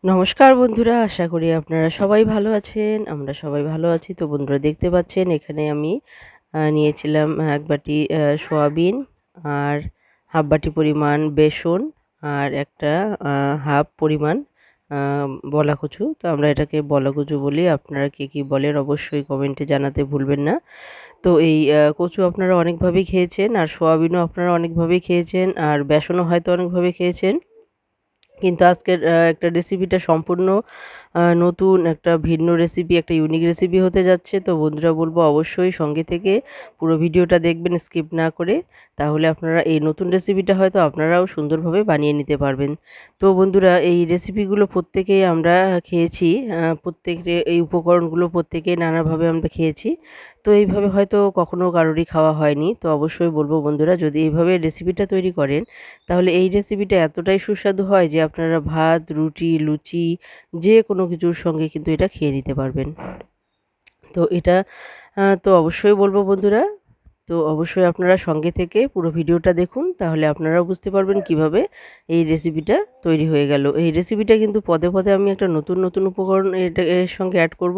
নমস্কার বন্ধুরা, আশা করি আপনারা সবাই ভালো আছেন। আমরা সবাই ভালো আছি। তো বন্ধুরা দেখতে পাচ্ছেন এখানে আমি নিয়েছিলাম ১ বাটি সয়াবিন আর হাফ বাটি পরিমাণ বেসন আর একটা হাফ পরিমাণ আ বলা কচু। তো আমরা এটাকে বলা কচু বলি। আপনারা কে কি বলেন অবশ্যই কমেন্টে জানাতে ভুলবেন না। তো এই কচু আপনারা অনেকভাবেই খেয়েছেন আর সয়াবিনও আপনারা অনেকভাবেই খেয়েছেন আর বেসনও হয়তো অনেকভাবে খেয়েছেন। কিন্তু আজকের একটা রেসিপিটা সম্পূর্ণ নতুন একটা ভিন্ন রেসিপি, একটা ইউনিক রেসিপি হতে যাচ্ছে। তো বন্ধুরা বলব অবশ্যই সঙ্গে থেকে পুরো ভিডিওটা দেখবেন স্কিপ না করে। তাহলে আপনারা এই নতুন রেসিপিটা হয়তো আপনারাও সুন্দরভাবে বানিয়ে নিতে পারবেন। তো বন্ধুরা এই রেসিপিগুলো প্রত্যেকেই আমরা খেয়েছি। প্রত্যেকে এই উপকরণগুলো প্রত্যেকেই নানাভাবে আমরা খেয়েছি। তো এইভাবে হয়তো কখনো কারোরই খাওয়া হয়নি। তো অবশ্যই বলব বন্ধুরা যদি এইভাবে রেসিপিটা তৈরি করেন তাহলে এই রেসিপিটা এতটাই সুস্বাদু হয় যে আপনারা ভাত, রুটি, লুচি যে কোনো কিছুর সঙ্গে কিন্তু এটা খেয়ে নিতে পারবেন। তো এটা তো অবশ্যই বলব বন্ধুরা, তো অবশ্যই আপনারা সঙ্গে থেকে পুরো ভিডিওটা দেখুন তাহলে আপনারাও বুঝতে পারবেন কিভাবে এই রেসিপিটা তৈরি হয়ে গেল। এই রেসিপিটা কিন্তু পদে পদে আমি একটা নতুন উপকরণ এর সঙ্গে অ্যাড করব।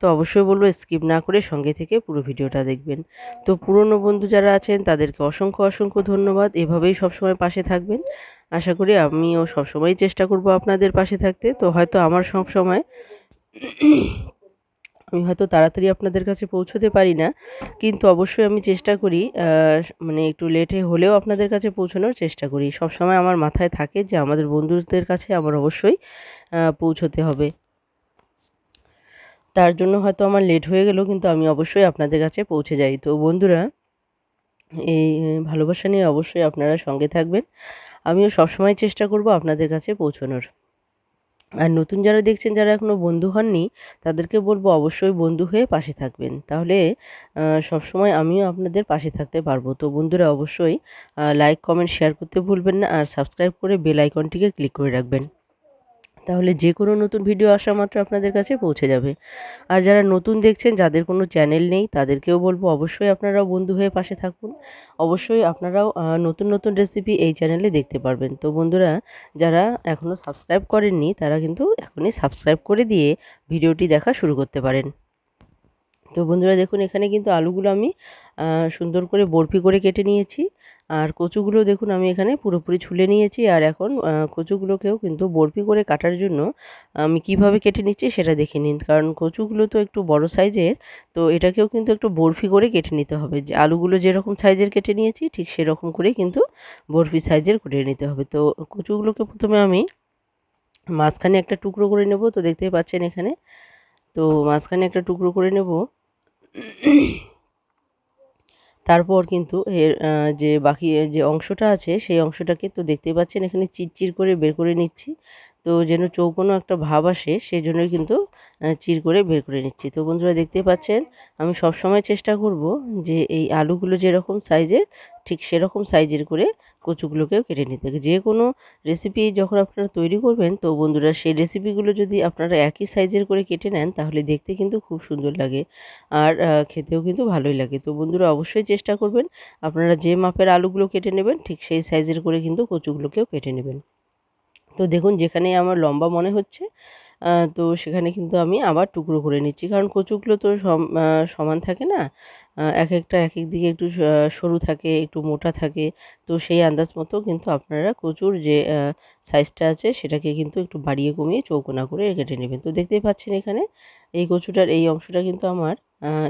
তো অবশ্যই বলব স্কিপ না করে সঙ্গে থেকে পুরো ভিডিওটা দেখবেন। তো পুরনো বন্ধু যারা আছেন তাদেরকে অসংখ্য ধন্যবাদ। এভাবেই সবসময় পাশে থাকবেন। আশা করি আমিও সবসময়ই চেষ্টা করব আপনাদের পাশে থাকতে। তো হয়তো আমার সবসময় আমি হয়তো তাড়াতাড়ি আপনাদের কাছে পৌঁছতে পারি না। কিন্তু অবশ্যই আমি চেষ্টা করি মানে একটু লেটে হলেও আপনাদের কাছে পৌঁছানোর চেষ্টা করি। সবসময় আমার মাথায় থাকে যে আমাদের বন্ধুদের কাছে আমার অবশ্যই পৌঁছতে হবে। তার জন্য হয়তো আমার লেট হয়ে গেলেও কিন্তু আমি অবশ্যই আপনাদের কাছে পৌঁছে যাই। তো বন্ধুরা এই ভালোবাসা নিয়ে অবশ্যই আপনারা সঙ্গে থাকবেন। আমিও সবসময় চেষ্টা করব আপনাদের কাছে পৌঁছানোর। আর নতুন যারা দেখছেন যারা এখনো বন্ধু হননি তাদেরকে বলব অবশ্যই বন্ধু হয়ে পাশে থাকবেন। তাহলে সবসময় আমিও আপনাদের পাশে থাকতে পারবো। তো বন্ধুরা অবশ্যই লাইক, কমেন্ট, শেয়ার করতে ভুলবেন না আর সাবস্ক্রাইব করে বেল আইকনটিকে ক্লিক করে রাখবেন। তাহলে যে কোনো নতুন ভিডিও আসা মাত্র আপনাদের কাছে পৌঁছে যাবে। আর যারা নতুন দেখছেন যাদের কোনো চ্যানেল নেই তাদেরকেও বলবো অবশ্যই আপনারাও বন্ধু হয়ে পাশে থাকুন। অবশ্যই আপনারাও নতুন রেসিপি এই চ্যানেলে দেখতে পারবেন। তো বন্ধুরা যারা এখনও সাবস্ক্রাইব করেননি তারা কিন্তু এখনই সাবস্ক্রাইব করে দিয়ে ভিডিওটি দেখা শুরু করতে পারেন। তো বন্ধুরা দেখুন এখানে কিন্তু আলুগুলো আমি সুন্দর করে বরফি করে কেটে নিয়েছি। আর কচুগুলো দেখুন আমি এখানে পুরোপুরি ছুলে নিয়েছি। আর এখন কচুগুলোকেও কিন্তু বরফি করে কাটার জন্য আমি কিভাবে কেটে নিচ্ছি সেটা দেখে নিন। কারণ কচুগুলো তো একটু বড় সাইজের, তো এটাকেও কিন্তু একটু বরফি করে কেটে নিতে হবে। যে আলুগুলো যেরকম সাইজের কেটে নিয়েছি ঠিক সেরকম করেই কিন্তু বরফি সাইজের করে নিতে হবে। তো কচুগুলোকে প্রথমে আমি মাঝখানে একটা টুকরো করে নেব। তো দেখতেই পাচ্ছেন এখানে। তো মাঝখানে একটা টুকরো করে নেব। তারপর কিন্তু এর যে বাকি যে অংশটা আছে সেই অংশটাকে তো দেখতেই পাচ্ছেন এখানে চিরচির করে বের করে নিচ্ছি। তো যেন চৌকোনো একটা ভাব আসে সেজন্যই কিন্তু চির করে বের করে নিচ্ছি। তো বন্ধুরা দেখতেই পাচ্ছেন আমি সবসময় চেষ্টা করব যে এই আলুগুলো যেরকম সাইজের ঠিক সেরকম সাইজের করে কচুগুলোকেও কেটে নিতে। যে কোনো রেসিপি যখন আপনারা তৈরি করবেন তো বন্ধুরা সেই রেসিপিগুলো যদি আপনারা একই সাইজের করে কেটে নেন তাহলে দেখতে কিন্তু খুব সুন্দর লাগে। আর খেতেও কিন্তু ভালোই লাগে। তো বন্ধুরা অবশ্যই চেষ্টা করবেন আপনারা যে মাপের আলুগুলো কেটে নেবেন ঠিক সেই সাইজের করে কিন্তু কচুগুলোকেও কেটে নেবেন। তো দেখুন যেখানেই আমার লম্বা মনে হচ্ছে তো সেখানে কিন্তু আমি আবার টুকরো করে নিচ্ছি। কারণ কচুগুলো তো সমান থাকে না। একেকটা একেক দিকে একটু সরু থাকে, একটু মোটা থাকে। তো সেই আন্দাজ মতো কিন্তু আপনারা কচুর যে সাইজটা আছে সেটাকে কিন্তু একটু বাড়িয়ে কমিয়ে চৌকোনা করে কেটে নেবেন। তো দেখতেই পাচ্ছেন এখানে এই কচুটার এই অংশটা কিন্তু আমার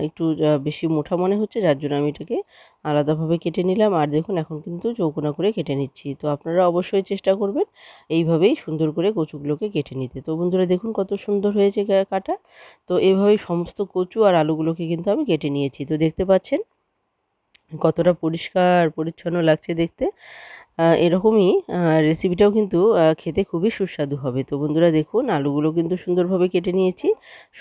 একটু বেশি মোটা মনে হচ্ছে যার জন্য আমি এটাকে আলাদাভাবে কেটে নিলাম। আর দেখুন এখন কিন্তু চৌকোনা করে কেটে নিচ্ছি। তো আপনারা অবশ্যই চেষ্টা করবেন এইভাবেই সুন্দর করে কচুগুলোকে কেটে নিতে। তো বন্ধুরা দেখুন কত সুন্দর হয়েছে কাটা। তো এভাবেই সমস্ত কচু আর আলুগুলোকে কিন্তু আমি কেটে নিয়েছি। তো দেখতে পাচ্ছেন কতটা পরিষ্কার পরিচ্ছন্ন লাগছে দেখতে। এরকমই রেসিপিটাও কিন্তু খেতে খুবই সুস্বাদু হবে। তো বন্ধুরা দেখুন আলুগুলো কিন্তু সুন্দরভাবে কেটে নিয়েছি।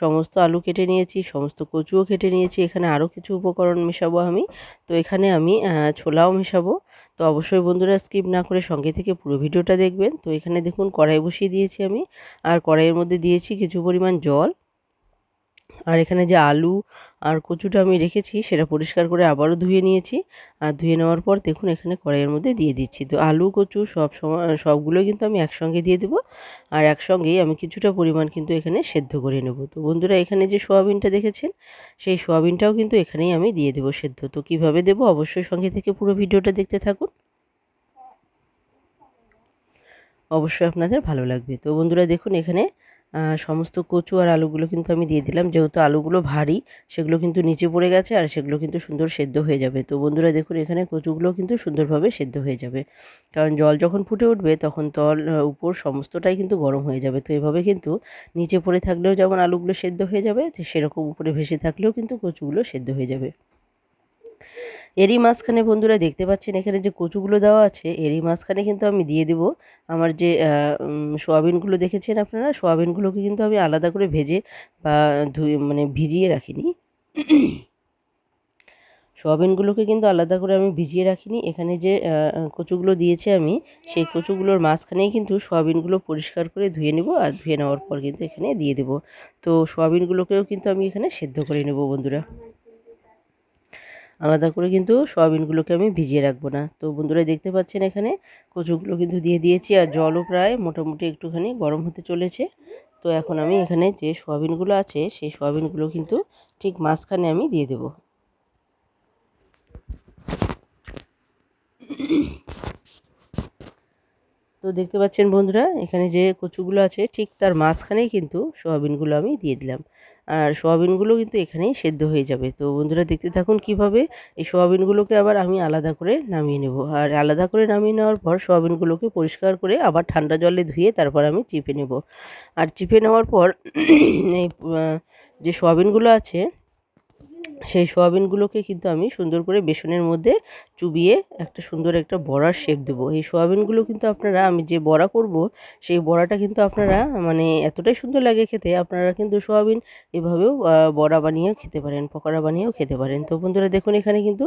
সমস্ত আলু কেটে নিয়েছি, সমস্ত কচুও কেটে নিয়েছি। এখানে আরও কিছু উপকরণ মেশাবো আমি। তো এখানে আমি ছোলাও মেশাবো। তো অবশ্যই বন্ধুরা স্কিপ না করে সঙ্গে থেকে পুরো ভিডিওটা দেখবেন। তো এখানে দেখুন কড়াই বসিয়ে দিয়েছি আমি। আর কড়াইয়ের মধ্যে দিয়েছি কিছু পরিমাণ জল। আর এখানে যে আলু আর কচুটা আমি রেখেছি সেটা পরিষ্কার করে আবারও ধুয়ে নিয়েছি। আর ধুয়ে নেওয়ার পর দেখুন এখানে কড়াইয়ের মধ্যে দিয়ে দিচ্ছি। তো আলু কচু সবগুলোই কিন্তু আমি একসঙ্গে দিয়ে দেবো। আর একসঙ্গেই আমি কিছুটা পরিমাণ কিন্তু এখানে সেদ্ধ করে নেব। তো বন্ধুরা এখানে যে সোয়াবিনটা দেখেছেন সেই সোয়াবিনটাও কিন্তু এখানেই আমি দিয়ে দেবো সেদ্ধ। তো কিভাবে দেবো অবশ্যই সঙ্গে থেকে পুরো ভিডিওটা দেখতে থাকুন। অবশ্যই আপনাদের ভালো লাগবে। তো বন্ধুরা দেখুন এখানে সমস্ত কচু আর আলুগুলো কিন্তু আমি দিয়ে দিলাম। যেহেতু আলুগুলো ভারী সেগুলো কিন্তু নিচে পড়ে গেছে আর সেগুলো কিন্তু সুন্দর সেদ্ধ হয়ে যাবে। তো বন্ধুরা দেখুন এখানে কচুগুলো কিন্তু সুন্দরভাবে সেদ্ধ হয়ে যাবে। কারণ জল যখন ফুটে উঠবে তখন উপর সমস্তটাই কিন্তু গরম হয়ে যাবে। তো এভাবে কিন্তু নিচে পড়ে থাকলেও যেমন আলুগুলো সেদ্ধ হয়ে যাবে, তো সেরকম উপরে ভেসে থাকলেও কিন্তু কচুগুলো সেদ্ধ হয়ে যাবে। এরই মাঝখানে বন্ধুরা দেখতে পাচ্ছেন এখানে যে কচুগুলো দেওয়া আছে এরই মাঝখানে কিন্তু আমি দিয়ে দেব আমার যে সোয়াবিনগুলো দেখেছেন আপনারা, সোয়াবিনগুলোকে কিন্তু আমি আলাদা করে ভেজে বা ধুয়ে মানে ভিজিয়ে রাখিনি। সোয়াবিনগুলোকে কিন্তু আলাদা করে আমি ভিজিয়ে রাখিনি। এখানে যে কচুগুলো দিয়েছি আমি সেই কচুগুলোর মাঝখানেই কিন্তু সোয়াবিনগুলো পরিষ্কার করে ধুয়ে নেব আর ধুয়ে নেওয়ার পর কিন্তু এখানে দিয়ে দেব। তো সোয়াবিনগুলোকেও কিন্তু আমি এখানে সেদ্ধ করে নেব বন্ধুরা। আলাদা করে কিন্তু সয়াবিনগুলোকে আমি ভিজিয়ে রাখবো না। তো বন্ধুরা দেখতে পাচ্ছেন এখানে কচুগুলো কিন্তু দিয়ে দিয়েছি আর জলও প্রায় মোটামুটি একটুখানি গরম হতে চলেছে। তো এখন আমি এখানে যে সয়াবিনগুলো আছে সেই সয়াবিনগুলো কিন্তু ঠিক মাঝখানে আমি দিয়ে দেবো। তো দেখতে পাচ্ছেন বন্ধুরা এখানে যে কচুগুলো আছে ঠিক তার মাঝখানেই কিন্তু সোয়াবিনগুলো আমি দিয়ে দিলাম। আর সোয়াবিনগুলো কিন্তু এখানেই সেদ্ধ হয়ে যাবে। তো বন্ধুরা দেখতে থাকুন কিভাবে এই সোয়াবিনগুলোকে আবার আমি আলাদা করে নামিয়ে নেব। আর আলাদা করে নামিয়ে নেওয়ার পর সোয়াবিনগুলোকে পরিষ্কার করে আবার ঠান্ডা জলে ধুয়ে তারপর আমি চিপে নেব। আর চিপে নেওয়ার পর এই যে সোয়াবিনগুলো আছে সেই সোয়াবিনগুলোকে কিন্তু আমি সুন্দর করে বেসনের মধ্যে চুবিয়ে একটা সুন্দর একটা বড়ার শেপ দেবো। এই সোয়াবিনগুলো কিন্তু আপনারা আমি যে বড়া করব সেই বড়াটা কিন্তু আপনারা মানে এতটাই সুন্দর লাগে খেতে, আপনারা কিন্তু সোয়াবিন এভাবেও বড়া বানিয়েও খেতে পারেন, পকোড়া বানিয়েও খেতে পারেন। তো বন্ধুরা দেখুন এখানে কিন্তু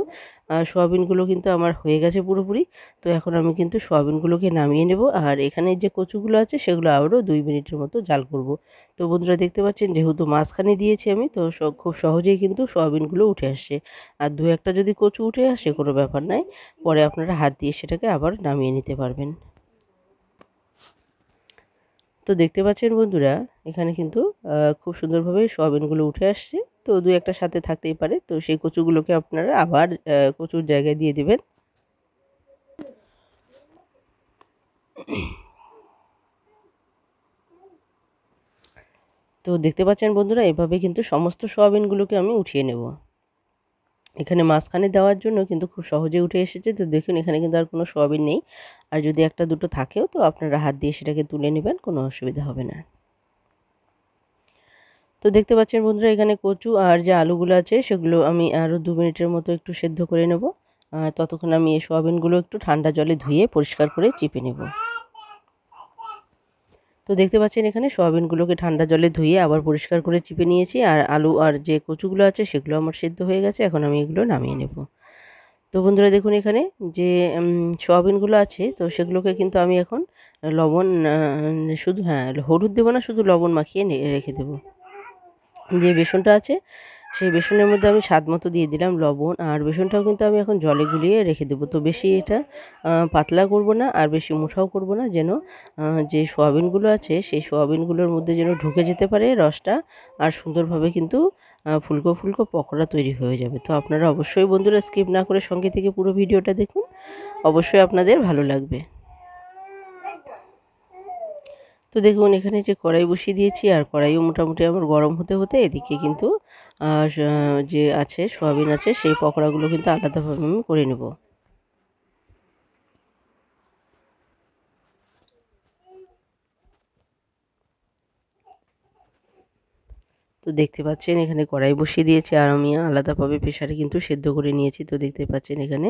সোয়াবিনগুলো কিন্তু আমার হয়ে গেছে পুরোপুরি। তো এখন আমি কিন্তু সোয়াবিনগুলোকে নামিয়ে নেব আর এখানে যে কচুগুলো আছে সেগুলো আবারও 2 মিনিটের মতো জাল করব। তো বন্ধুরা দেখতে পাচ্ছেন যেহেতু মাঝখানে দিয়েছি আমি তো খুব সহজেই কিন্তু সোয়াবিনগুলো উঠে আসছে। আর দু একটা যদি কচু উঠে আসে কোনো ব্যাপার নাই, পরে আপনারা হাত দিয়ে সেটাকে আবার নামিয়ে নিতে পারবেন। তো দেখতে পাচ্ছেন বন্ধুরা এখানে কিন্তু খুব সুন্দরভাবে সোয়াবিনগুলো উঠে আসছে। তো দু একটা সাথে থাকতেই পারে, তো সেই কচুগুলোকে আপনারা আবার কচুর জায়গায় দিয়ে দেবেন। তো দেখতে পাচ্ছেন বন্ধুরা এভাবে কিন্তু সমস্ত সোয়াবিনগুলোকে আমি উঠিয়ে নেব। এখানে মাঝখানে দেওয়ার জন্য কিন্তু খুব সহজে উঠে এসেছে। তো দেখুন এখানে কিন্তু আর কোনো সোয়াবিন নেই। আর যদি একটা দুটো থাকেও তো আপনারা হাত দিয়ে সেটাকে তুলে নেবেন, কোনো অসুবিধা হবে না। তো দেখতে পাচ্ছেন বন্ধুরা এখানে কচু আর যে আলুগুলো আছে সেগুলো আমি আরও 2 মিনিটের মতো একটু সেদ্ধ করে নেব। ততক্ষণ আমি এই সোয়াবিনগুলো একটু ঠান্ডা জলে ধুয়ে পরিষ্কার করে চিপে নেব। তো দেখতে পাচ্ছেন এখানে সোয়াবিনগুলোকে ঠান্ডা জলে ধুয়ে আবার পরিষ্কার করে চিপে নিয়েছি আর আলু আর যে কচুগুলো আছে সেগুলো আমার সেদ্ধ হয়ে গেছে। এখন আমি এগুলো নামিয়ে নেব। তো বন্ধুরা দেখুন এখানে যে সোয়াবিনগুলো আছে তো সেগুলোকে কিন্তু আমি এখন লবণ শুধু হ্যাঁ হলুদ দেবো না, শুধু লবণ মাখিয়ে রেখে দেবো। যে বেসনটা আছে সেই বেসনের মধ্যে আমি স্বাদ মতো দিয়ে দিলাম লবণ আর বেসনটাও কিন্তু আমি এখন জলে গুলিয়ে রেখে দেবো। তো বেশি এটা পাতলা করব না আর বেশি মোটাও করব না, যেন যে সোয়াবিনগুলো আছে সেই সোয়াবিনগুলোর মধ্যে যেন ঢুকে যেতে পারে রসটা আর সুন্দরভাবে কিন্তু ফুলকো ফুলকো পকোড়া তৈরি হয়ে যাবে। তো আপনারা অবশ্যই বন্ধুরা স্কিপ না করে সঙ্গে থেকে পুরো ভিডিওটা দেখুন, অবশ্যই আপনাদের ভালো লাগবে। তো দেখুন এখানে যে কড়াই বসিয়ে দিয়েছি আর কড়াইও মোটামুটি আমার গরম হতে হতে এদিকে কিন্তু যে আছে সয়াবিন আছে সেই পকোড়াগুলো কিন্তু আলাদাভাবে আমি করে নেব। তো দেখতে পাচ্ছেন এখানে কড়াই বসিয়ে দিয়েছি আর আমি আলাদাভাবে প্রেসারে কিন্তু সেদ্ধ করে নিয়েছি। তো দেখতে পাচ্ছেন এখানে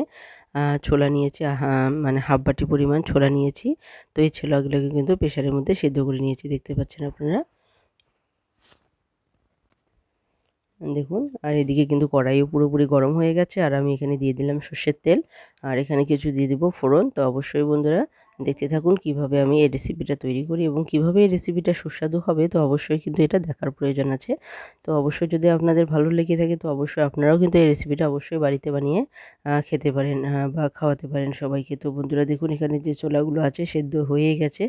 ছোলা নিয়েছি, মানে হাফ বাটি পরিমাণ ছোলা নিয়েছি। তো এই ছোলাগুলোকে কিন্তু প্রেসারের মধ্যে সেদ্ধ করে নিয়েছি, দেখতে পাচ্ছেন আপনারা দেখুন। আর এদিকে কিন্তু কড়াইও পুরোপুরি গরম হয়ে গেছে আর আমি এখানে দিয়ে দিলাম সর্ষের তেল আর এখানে কিছু দিয়ে দিব ফোড়ন। তো অবশ্যই বন্ধুরা দেখতে থাকুন কিভাবে আমি এই রেসিপিটা তৈরি করি এবং কিভাবে এই রেসিপিটা সুস্বাদু হবে। তো অবশ্যই কিন্তু এটা দেখার প্রয়োজন আছে। তো অবশ্যই যদি আপনাদের ভালো লেগে থাকে তো অবশ্যই আপনারাও কিন্তু এই রেসিপিটা অবশ্যই বাড়িতে বানিয়ে খেতে পারেন বা খাওয়াতে পারেন সবাইকে। তো বন্ধুরা দেখুন এখানে যে ছোলাগুলো আছে সেদ্ধ হয়েই গেছে।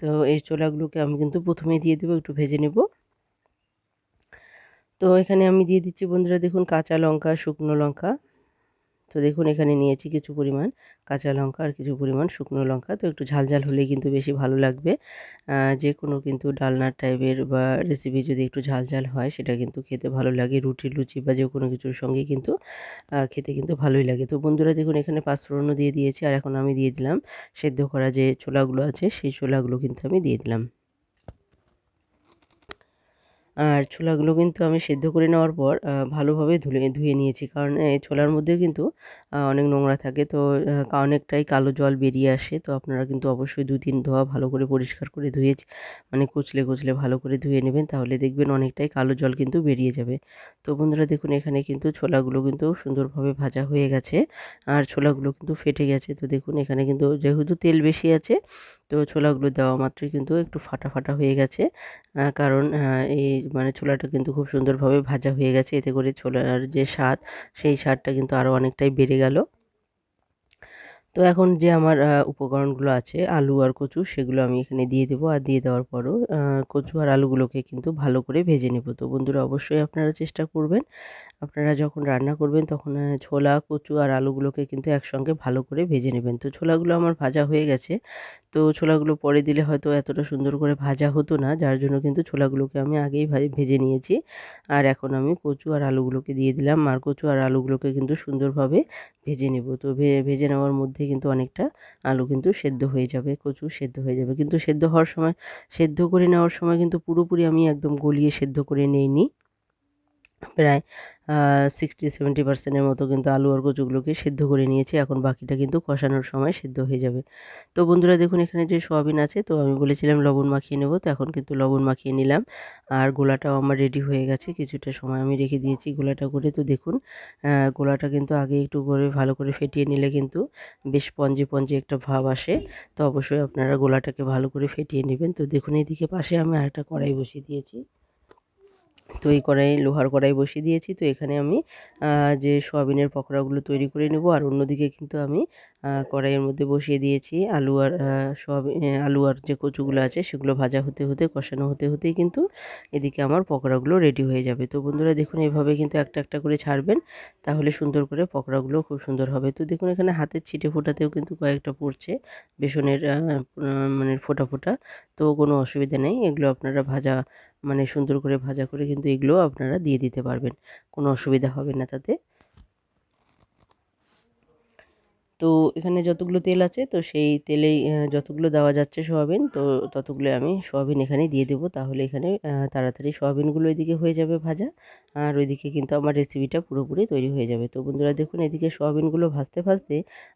তো এই ছোলাগুলোকে আমি কিন্তু প্রথমেই দিয়ে দেবো, একটু ভেজে নেব। তো এখানে আমি দিয়ে দিচ্ছি বন্ধুরা দেখুন কাঁচা লঙ্কা, শুকনো লঙ্কা। তো দেখুন এখানে নিয়েছি কিছু পরিমাণ কাঁচা লঙ্কা আর কিছু পরিমাণ শুকনো লঙ্কা। তো একটু ঝাল ঝাল হলেই কিন্তু বেশি ভালো লাগবে। যে কোনো কিন্তু ডালনার টাইপের বা রেসিপি যদি একটু ঝাল ঝাল হয় সেটা কিন্তু খেতে ভালো লাগে। রুটি, লুচি বা যে কোনো কিছুর সঙ্গেই কিন্তু খেতে কিন্তু ভালোই লাগে। তো বন্ধুরা দেখুন এখানে পাঁচফোড়নও দিয়ে দিয়েছি। আর এখন আমি দিয়ে দিলাম সেদ্ধ করা যে ছোলাগুলো আছে সেই ছোলাগুলো কিন্তু আমি দিয়ে দিলাম। আর ছোলাগুলো কিন্তু আমি সেদ্ধ করে নেওয়ার পর ভালোভাবে ধুয়ে নিয়েছি। কারণ এই ছোলার মধ্যেও কিন্তু অনেক নোংরা থাকে। তো অনেকটাই কালো জল বেরিয়ে আসে। তো আপনারা কিন্তু অবশ্যই ২-৩ ধোয়া ভালো করে পরিষ্কার করে মানে কুচলে ভালো করে ধুয়ে নেবেন। তাহলে দেখবেন অনেকটাই কালো জল কিন্তু বেরিয়ে যাবে। তো বন্ধুরা দেখুন এখানে কিন্তু ছোলাগুলো কিন্তু সুন্দরভাবে ভাজা হয়ে গেছে। আর ছোলাগুলো কিন্তু ফেটে গেছে। তো দেখুন এখানে কিন্তু যেহেতু তেল বেশি আছে তো ছোলাগুলো দেওয়া মাত্রই কিন্তু একটু ফাটা হয়ে গেছে। কারণ এই মানে ছোলাটা কিন্তু খুব সুন্দরভাবে ভাজা হয়ে গেছে। এতে করে ছোলার যে স্বাদ, সেই স্বাদটা কিন্তু আরও অনেকটাই বেড়ে গেল। তো এখন যে আমার উপকরণগুলো আছে আলু আর কচু সেগুলো আমি এখানে দিয়ে দেবো। আর দিয়ে দেওয়ার পরও কচু আর আলুগুলোকে কিন্তু ভালো করে ভেজে নেব। তো বন্ধুরা অবশ্যই আপনারা চেষ্টা করবেন আপনারা যখন রান্না করবেন তখন ছোলা, কচু আর আলুগুলোকে কিন্তু একসঙ্গে ভালো করে ভেজে নেবেন। তো ছোলাগুলো আমার ভাজা হয়ে গেছে। তো ছোলাগুলো পরে দিলে হয়তো এতটা সুন্দর করে ভাজা হতো না। যার জন্য কিন্তু ছোলাগুলোকে আমি আগেই ভেজে নিয়েছি। আর এখন আমি কচু আর আলুগুলোকে দিয়ে দিলাম। আর কচু আর আলুগুলোকে কিন্তু সুন্দরভাবে ভেজে নেব। তো ভেজে নেওয়ার মধ্যে কিন্তু অনেকটা আলু কিন্তু সেদ্ধ হয়ে যাবে, কচু সেদ্ধ হয়ে যাবে। কিন্তু সেদ্ধ করে নেওয়ার সময় কিন্তু পুরোপুরি আমি একদম গলিয়ে সেদ্ধ করে নেইনি। প্রায় 60-70% এর মতো কিন্তু আলু আর কচুগুলোকে সেদ্ধ করে নিয়েছি। এখন বাকিটা কিন্তু কষানোর সময় সেদ্ধ হয়ে যাবে। তো বন্ধুরা দেখুন এখানে যে সোয়াবিন আছে তো আমি বলেছিলাম লবণ মাখিয়ে নেব। তো এখন কিন্তু লবণ মাখিয়ে নিলাম। আর গোলাটাও আমার রেডি হয়ে গেছে। কিছুটা সময় আমি রেখে দিয়েছি গোলাটা করে। তো দেখুন গোলাটা কিন্তু আগে একটু করে ভালো করে ফেটিয়ে নিলে কিন্তু বেশ স্পঞ্জি একটা ভাব আসে। তো অবশ্যই আপনারা গোলাটাকে ভালো করে ফেটিয়ে নেবেন। তো দেখুন এইদিকে পাশে আমি আরেকটা কড়াই বসিয়ে দিয়েছি। তো এই লোহার কড়াই বসিয়ে দিয়েছি। তো এখানে আমি যে সোয়াবিনের পকোড়াগুলো তৈরি করে নেব। আর অন্যদিকে কিন্তু আমি কড়াইয়ের মধ্যে বসিয়ে দিয়েছি আলু আর যে কচুগুলো আছে সেগুলো ভাজা হতে কষানো হতেই কিন্তু এদিকে আমার পকোড়াগুলো রেডি হয়ে যাবে। তো বন্ধুরা দেখুন এভাবে কিন্তু একটা করে ছাড়বেন। তাহলে সুন্দর করে পকোড়াগুলো খুব সুন্দর হবে। তো দেখুন এখানে হাতের ছিটে ফোটাতেও কিন্তু কয়েকটা পড়ছে বেসনের মানে ফোঁটা। তো কোনো অসুবিধা নেই। এগুলো আপনারা মানে সুন্দর করে ভাজা করে কিন্তু এগুলোও আপনারা দিয়ে দিতে পারবেন। কোনো অসুবিধা হবে না তাতে। তো এখানে যতগুলো তেল আছে তো সেই তেলেই যতগুলো দেওয়া যাচ্ছে সোয়াবিন তো ততগুলো আমি সোয়াবিন এখানে দিয়ে দেবো। তাহলে এখানে তাড়াতাড়ি সোয়াবিনগুলো এদিকে হয়ে যাবে ভাজা। আর ওইদিকে কিন্তু আমার রেসিপিটা পুরোপুরি তৈরি হয়ে যাবে। তো বন্ধুরা দেখুন এদিকে সোয়াবিনগুলো ভাজতে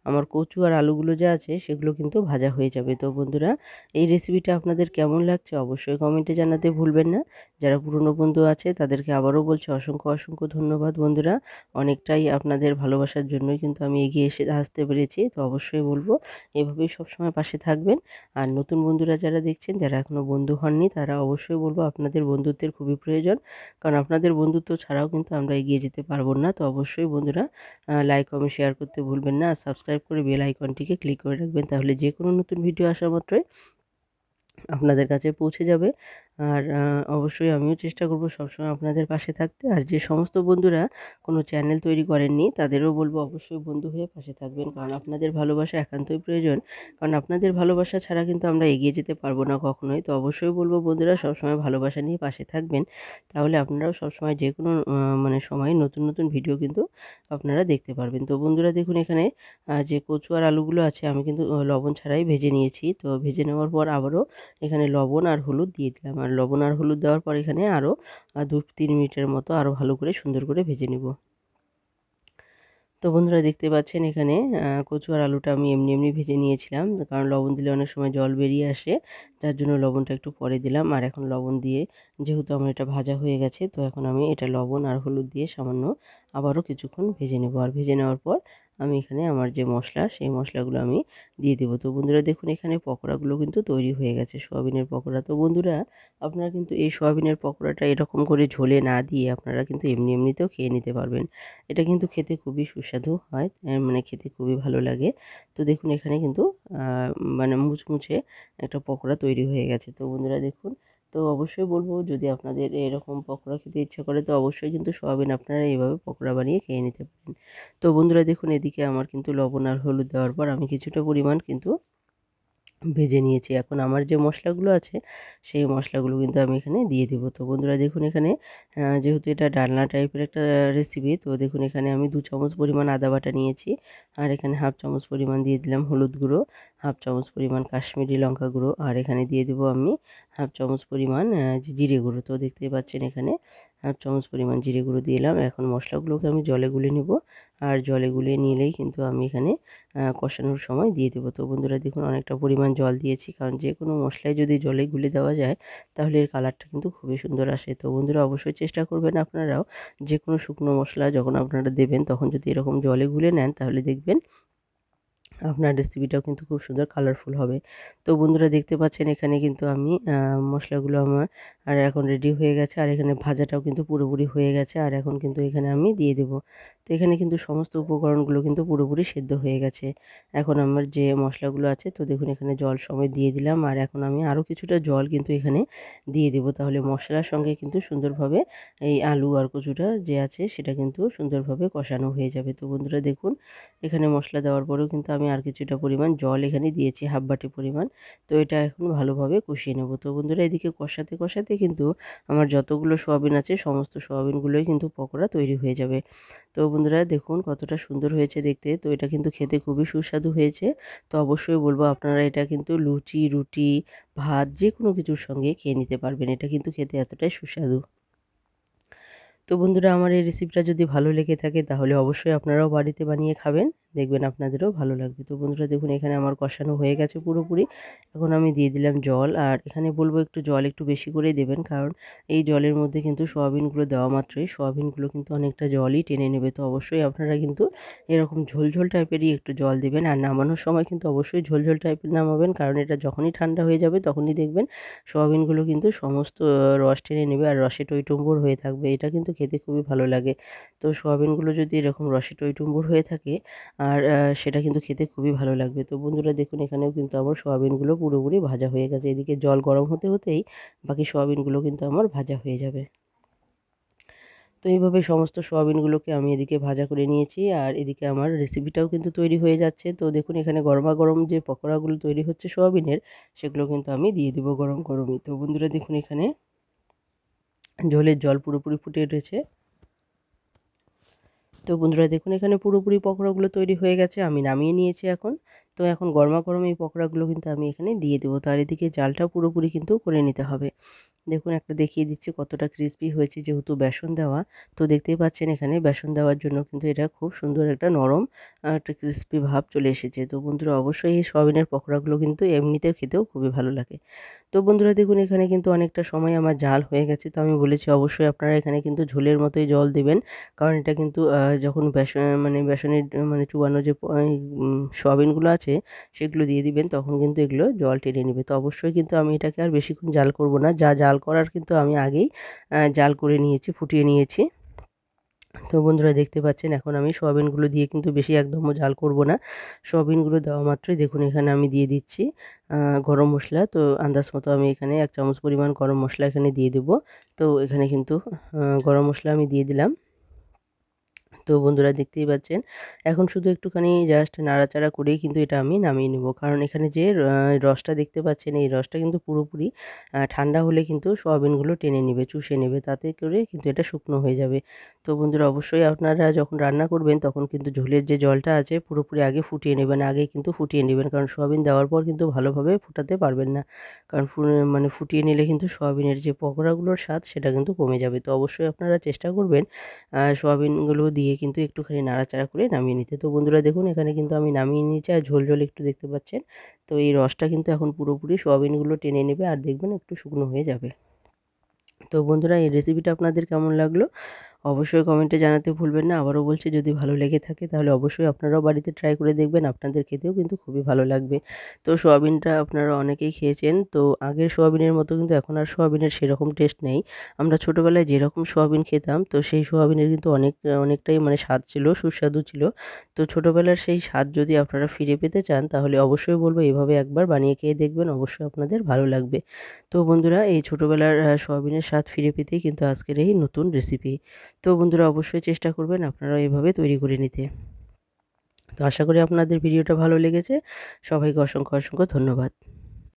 আমার কচু আর আলুগুলো যা আছে সেগুলো কিন্তু ভাজা হয়ে যাবে। তো বন্ধুরা এই রেসিপিটা আপনাদের কেমন লাগছে অবশ্যই কমেন্টে জানাতে ভুলবেন না। যারা পুরনো বন্ধু আছে তাদেরকে আবারও বলছি অসংখ্য ধন্যবাদ বন্ধুরা। অনেকটাই আপনাদের ভালোবাসার জন্যই কিন্তু আমি এগিয়ে আসতে পেরেছি। তো অবশ্যই বলব এভাবেই সবসময় পাশে থাকবেন। আর নতুন বন্ধুরা যারা দেখছেন যারা এখনও বন্ধু হননি তারা অবশ্যই বলব আপনাদের বন্ধুত্বের খুবই প্রয়োজন। কারণ আপনাদের বন্ধুত্ব ছাড়াও কিন্তু আমরা এগিয়ে যেতে পারবো না। তো অবশ্যই বন্ধুরা লাইক, কমেন্ট, শেয়ার করতে ভুলবেন না। আর সাবস্ক্রাইব করে বেল আইকনটিকে ক্লিক করে রাখবেন। তাহলে যে কোনো নতুন ভিডিও আসা মাত্রই আপনাদের কাছে পৌঁছে যাবে। আর অবশ্যই আমিও চেষ্টা করব সবসময় আপনাদের পাশে থাকতে। আর যে সমস্ত বন্ধুরা কোনো চ্যানেল তৈরি করেননি তাদেরও বলব অবশ্যই বন্ধু হয়ে পাশে থাকবেন। কারণ আপনাদের ভালোবাসা একান্তই প্রয়োজন। কারণ আপনাদের ভালোবাসা ছাড়া কিন্তু আমরা এগিয়ে যেতে পারবো না কখনোই। তো অবশ্যই বলব বন্ধুরা সবসময় ভালোবাসা নিয়ে পাশে থাকবেন। তাহলে আপনারাও সবসময় যে কোনো মানে সময়ে নতুন ভিডিও কিন্তু আপনারা দেখতে পারবেন। তো বন্ধুরা দেখুন এখানে যে কচু আর আলুগুলো আছে আমি কিন্তু লবণ ছাড়াই ভেজে নিয়েছি। তো ভেজে নেওয়ার পর আবারও এখানে লবণ আর হলুদ দিয়ে দিলাম। আর লবণ আর হলুদ দেওয়ার পর এখানে আরও 2-3 মিনিটের মতো আরও ভালো করে সুন্দর করে ভেজে নেব। তো বন্ধুরা দেখতে পাচ্ছেন এখানে কচু আর আলুটা আমি এমনি ভেজে নিয়েছিলাম। কারণ লবণ দিলে অনেক সময় জল বেরিয়ে আসে। যার জন্য লবণটা একটু পরে দিলাম। আর এখন লবণ দিয়ে যেহেতু আমার এটা ভাজা হয়ে গেছে তো এখন আমি এটা লবণ আর হলুদ দিয়ে সামান্য আবারও কিছুক্ষণ ভেজে নেব। আর ভেজে নেওয়ার পর আমি এখানে আমার যে মশলা সেই মশলাগুলো আমি দিয়ে দেবো। তো বন্ধুরা দেখুন এখানে পকোড়াগুলো কিন্তু তৈরি হয়ে গেছে, সোয়াবিনের পকোড়া। তো বন্ধুরা আপনারা কিন্তু এই সোয়াবিনের পকোড়াটা এরকম করে ঝোলে না দিয়ে আপনারা কিন্তু এমনিতেও খেয়ে নিতে পারবেন। এটা কিন্তু খেতে খুবই সুস্বাদু হয়, মানে খেতে খুবই ভালো লাগে। তো দেখুন এখানে কিন্তু মানে মুচমুচে একটা পকোড়া তৈরি হয়ে গেছে। তো বন্ধুরা দেখুন, তো অবশ্যই বলব যদি আপনাদের এরকম পকোড়া খেতে ইচ্ছা করে তো অবশ্যই কিন্তু সোয়াবিন আপনারা এইভাবে পকোড়া বানিয়ে খেয়ে নিতে পারেন। তো বন্ধুরা দেখুন এদিকে আমার কিন্তু লবণ আর হলুদ দেওয়ার পর আমি কিছুটা পরিমাণ কিন্তু ভেজে নিয়েছি। এখন আমার যে মশলাগুলো আছে সেই মশলাগুলো কিন্তু আমি এখানে দিয়ে দেবো। তো বন্ধুরা দেখুন এখানে যেহেতু এটা ডালনা টাইপের একটা রেসিপি, তো দেখুন এখানে আমি 2 চামচ পরিমাণ আদা বাটা নিয়েছি। আর এখানে হাফ চামচ পরিমাণ দিয়ে দিলাম হলুদ গুঁড়ো, হাফ চামচ পরিমাণ কাশ্মীরি লঙ্কা গুঁড়ো, আর এখানে দিয়ে দেবো আমি হাফ চামচ পরিমাণ যে জিরে গুঁড়ো। তো দেখতেই পাচ্ছেন এখানে হাফ চামচ পরিমাণ জিরে গুঁড়ো দিলাম। এখন মশলাগুলোকে আমি জলে গুলে নেব। আর জলে গুলিয়ে নিলেই কিন্তু আমি এখানে কষানোর সময় দিয়ে দেবো। তো বন্ধুরা দেখুন অনেকটা পরিমাণ জল দিয়েছি, কারণ যে কোনো মশলায় যদি জলে গুলে দেওয়া যায় তাহলে এর কালারটা কিন্তু খুবই সুন্দর আসে। তো বন্ধুরা অবশ্যই চেষ্টা করবেন আপনারাও যে কোনো শুকনো মশলা যখন আপনারা দেবেন তখন যদি এরকম জলে গুলে নেন তাহলে দেখবেন আপনার রেসিপিটাও কিন্তু খুব সুন্দর কালারফুল হবে। তো বন্ধুরা দেখতে পাচ্ছেন এখানে কিন্তু আমি মশলাগুলো আমার আর এখন রেডি হয়ে গেছে, আর এখানে ভাজাটাও কিন্তু পুরোপুরি হয়ে গেছে। আর এখন কিন্তু এখানে আমি দিয়ে দেবো। তো এখানে কিন্তু সমস্ত উপকরণগুলো কিন্তু পুরোপুরি সেদ্ধ হয়ে গেছে। এখন আমার যে মশলাগুলো আছে তো দেখুন এখানে জল সমেত দিয়ে দিলাম, আর এখন আমি আরও কিছুটা জল কিন্তু এখানে দিয়ে দেবো। তাহলে মশলার সঙ্গে কিন্তু সুন্দরভাবে এই আলু আর কচুটা যে আছে সেটা কিন্তু সুন্দরভাবে কষানো হয়ে যাবে। তো বন্ধুরা দেখুন এখানে মশলা দেওয়ার পরেও কিন্তু আমি আর কিছুটা পরিমাণ জল এখানে দিয়েছি, হাফ বাটি পরিমাণ। তো এটা এখন ভালোভাবে কষিয়ে নেব। তো বন্ধুরা এদিকে কষাতে কষাতে কিন্তু আমার যতগুলো সোয়াবিন আছে সমস্ত সোয়াবিনগুলোই কিন্তু পকোড়া তৈরি হয়ে যাবে। তো বন্ধুরা দেখুন কতটা সুন্দর হয়েছে দেখতে। তো এটা কিন্তু খেতে খুবই সুস্বাদু হয়েছে। তো অবশ্যই বলব আপনারা এটা কিন্তু লুচি, রুটি, ভাত যেকোনো কিছুর সঙ্গে খেয়ে নিতে পারবেন। এটা কিন্তু খেতে এতটাই সুস্বাদু। তো বন্ধুরা আমার এই রেসিপিটা যদি ভালো লেগে থাকে তাহলে অবশ্যই আপনারাও বাড়িতে বানিয়ে খাবেন, দেখবেন আপনাদেরও ভালো লাগবে। তো বন্ধুরা দেখুন এখানে আমার কষানো হয়ে গেছে পুরোপুরি। এখন আমি দিয়ে দিলাম জল, আর এখানে বলবো একটু জল একটু বেশি করেই দেবেন, কারণ এই জলের মধ্যে কিন্তু সোয়াবিনগুলো দেওয়া মাত্রই সোয়াবিনগুলো কিন্তু অনেকটা জলই টেনে নেবে। তো অবশ্যই আপনারা কিন্তু এরকম ঝোলঝোল টাইপেরই একটু জল দেবেন, আর নামানোর সময় কিন্তু অবশ্যই ঝোলঝোল টাইপের নামাবেন, কারণ এটা যখনই ঠান্ডা হয়ে যাবে তখনই দেখবেন সোয়াবিনগুলো কিন্তু সমস্ত রস টেনে নেবে আর রসে টইটুম্বুর হয়ে থাকবে। এটা কিন্তু খেতে খুবই ভালো লাগে। তো সোয়াবিনগুলো যদি এরকম রসে টইটুম্বুর হয়ে থাকে আর সেটা কিন্তু খেতে খুবই ভালো লাগবে। তো বন্ধুরা দেখুন এখানেও কিন্তু আমার সোয়াবিনগুলো পুরোপুরি ভাজা হয়ে গেছে। এদিকে জল গরম হতে হতেই বাকি সোয়াবিনগুলো কিন্তু আমার ভাজা হয়ে যাবে। তো এইভাবে সমস্ত সোয়াবিনগুলোকে আমি এদিকে ভাজা করে নিয়েছি, আর এদিকে আমার রেসিপিটাও কিন্তু তৈরি হয়ে যাচ্ছে। তো দেখুন এখানে গরমাগরম যে পকোড়াগুলো তৈরি হচ্ছে সোয়াবিনের, সেগুলো কিন্তু আমি দিয়ে দেবো গরম গরমই। তো বন্ধুরা দেখুন এখানে ঝোলের জল পুরোপুরি ফুটে উঠেছে। তো বন্ধুরা দেখুন এখানে পুরোপুরি পকোড়াগুলো তৈরি হয়ে গেছে, আমি নামিয়ে নিয়েছি এখন। তো এখন গরমাগরম এই পকোড়াগুলো কিন্তু আমি এখানে দিয়ে দেবো। তো আর এদিকে জালটা পুরোপুরি কিন্তু করে নিতে হবে। দেখুন একটা দেখিয়ে দিচ্ছি কতটা ক্রিস্পি হয়েছে, যেহেতু বেসন দেওয়া। তো দেখতেই পাচ্ছেন এখানে বেসন দেওয়ার জন্য কিন্তু এটা খুব সুন্দর একটা নরম একটা ক্রিস্পি ভাব চলে এসেছে। তো বন্ধুরা অবশ্যই এই সয়াবিনের পকোড়াগুলো কিন্তু এমনিতেও খেতেও খুবই ভালো লাগে। তো বন্ধুরা দেখুন এখানে কিন্তু অনেকটা সময় আমার জাল হয়ে গেছে। তো আমি বলেছি অবশ্যই আপনারা এখানে কিন্তু ঝোলের মতোই জল দেবেন। কারণ এটা কিন্তু যখন মানে বেসনের মানে চুবানো যে সয়াবিনগুলো আছে সেগুলো দিয়ে দিবেন তখন কিন্তু এগুলো জল টেনে নেবে। তো অবশ্যই কিন্তু আমি এটাকে আর বেশিক্ষণ জাল করব না। যা জাল করার কিন্তু আমি আগেই জাল করে নিয়েছি, ফুটিয়ে নিয়েছি। তো বন্ধুরা দেখতে পাচ্ছেন এখন আমি সোয়াবিনগুলো দিয়ে কিন্তু বেশি একদমও জাল করব না। সোয়াবিনগুলো দেওয়া মাত্রই দেখুন এখানে আমি দিয়ে দিচ্ছি গরম মশলা। তো আন্দাজ মতো আমি এখানে 1 চামচ পরিমাণ গরম মশলা এখানে দিয়ে দেব। তো এখানে কিন্তু গরম মশলা আমি দিয়ে দিলাম। তো বন্ধুরা দেখতেই পাচ্ছেন এখন শুধু একটুখানি জাস্ট নাড়াচাড়া করেই কিন্তু এটা আমি নামিয়ে নেব, কারণ এখানে যে রসটা দেখতে পাচ্ছেন এই রসটা কিন্তু পুরোপুরি ঠান্ডা হলে কিন্তু সোয়াবিনগুলো টেনে নেবে, চুষে নেবে, তাতে করে কিন্তু এটা শুকনো হয়ে যাবে। তো বন্ধুরা অবশ্যই আপনারা যখন রান্না করবেন তখন কিন্তু ঝোলের যে জলটা আছে পুরোপুরি আগে ফুটিয়ে নেবেন, আগে কিন্তু ফুটিয়ে নেবেন, কারণ সোয়াবিন দেওয়ার পর কিন্তু ভালোভাবে ফোটাতে পারবেন না, কারণ মানে ফুটিয়ে নিলে কিন্তু সোয়াবিনের যে পকোড়াগুলোর স্বাদ সেটা কিন্তু কমে যাবে। তো অবশ্যই আপনারা চেষ্টা করবেন সোয়াবিনগুলো দিয়ে কিন্তু একটুখানি নাড়াচাড়া করে নামিয়ে নিতে। তো বন্ধুরা দেখুন এখানে কিন্তু আমি নামিয়ে নিয়েছি, আর ঝোল ঝোল একটু দেখতে পাচ্ছেন। তো এই রসটা কিন্তু এখন পুরোপুরি সোয়াবিনগুলো টেনে নেবে, আর দেখবেন একটু শুকনো হয়ে যাবে। তো বন্ধুরা এই রেসিপিটা আপনাদের কেমন লাগলো অবশ্যই কমেন্টে জানাতে ভুলবেন না। আবারও বলছি, যদি ভালো লেগে থাকে তাহলে অবশ্যই আপনারাও বাড়িতে ট্রাই করে দেখবেন। আপনাদের খেতেও কিন্তু খুবই ভালো লাগবে। তো সোয়াবিনটা আপনারা অনেকেই খেয়েছেন। তো আগের সোয়াবিনের মতো কিন্তু এখন আর সোয়াবিনের সেরকম টেস্ট নেই। আমরা ছোটোবেলায় যেরকম সোয়াবিন খেতাম, তো সেই সোয়াবিনের কিন্তু অনেকটাই মানে স্বাদ ছিল, সুস্বাদু ছিল। তো ছোটোবেলার সেই স্বাদ যদি আপনারা ফিরে পেতে চান তাহলে অবশ্যই বলব এভাবে একবার বানিয়ে খেয়ে দেখবেন, অবশ্যই আপনাদের ভালো লাগবে। তো বন্ধুরা, এই ছোটোবেলার সোয়াবিনের স্বাদ ফিরে পেতেই কিন্তু আজকের এই নতুন রেসিপি। তো বন্ধুরা, অবশ্যই চেষ্টা করবেন আপনারাও এভাবে তৈরি করে নিতে। তো আশা করি আপনাদের ভিডিওটা ভালো লেগেছে। সবাইকে অসংখ্য ধন্যবাদ।